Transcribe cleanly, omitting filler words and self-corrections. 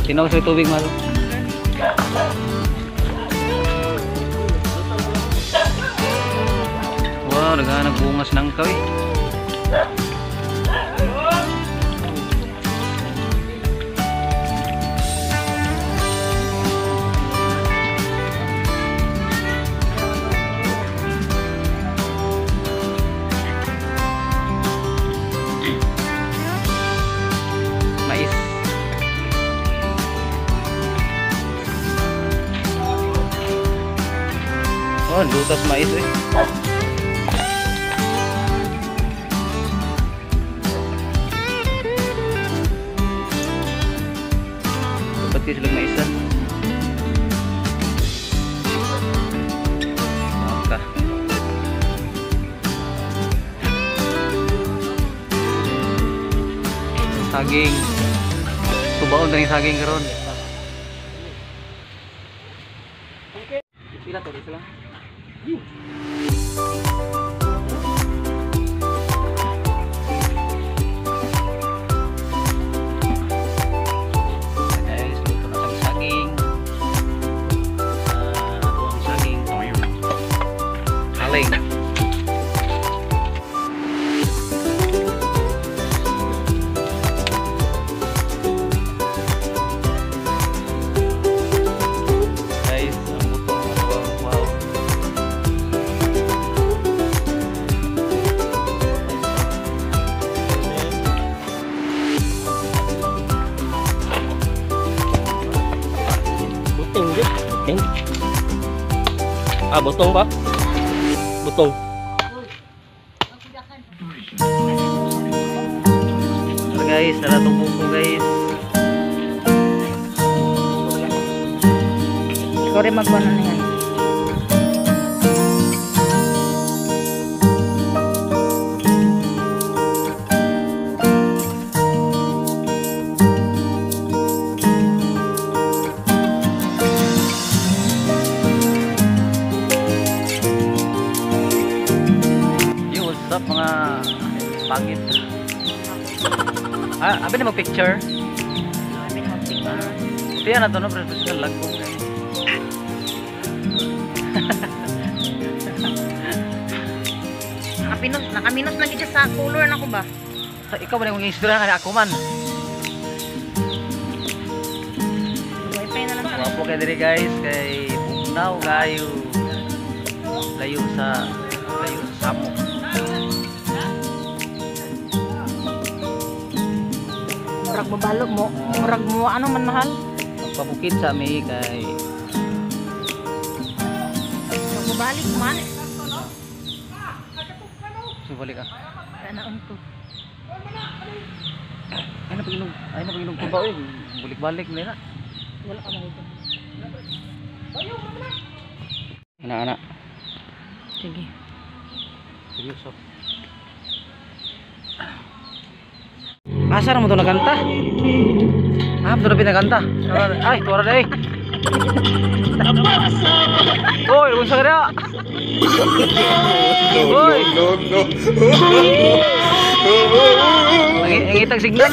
Tinaw sa tubig malo. Wow, nagbungas ng kawi. Mais. Oh, lutas mais eh. Dapat kayo silang maisan. Maka. Saging. Subaon na yung saging karon. Pila to dito lang. Guys, luto na ang saging. Ang saging. Haling. Ah, botong ba? Botong. So guys, tara tubuko guys. Ikaw rin magkuha na yan. What's up mga pangit? Abi na mag-picture? Abi na mag-picture. Kaya na to no, professional lagong guys. Nakaminos na kita sa color na ko ba? Ikaw ba na yung istorya nga ako man? Wifi na lang sa Wapo kayo diri guys, kay Bugnaw kayo. Layo sa Samok. murag babalog mo. Murag mo ano man mahal? Pagpabukid sa mi kay Magbalik man. subalik ka. Kanaon ko. Ay na paginog ko ba oy. Balik-balik nila. Wala ka mahito. Anak-anak. Sige. Seryoso. Asa mo to nagkanta? Ito na pinagkanta. Ay, tuwara na eh. Uy, unsa ka na? Uy! Ang itag signal.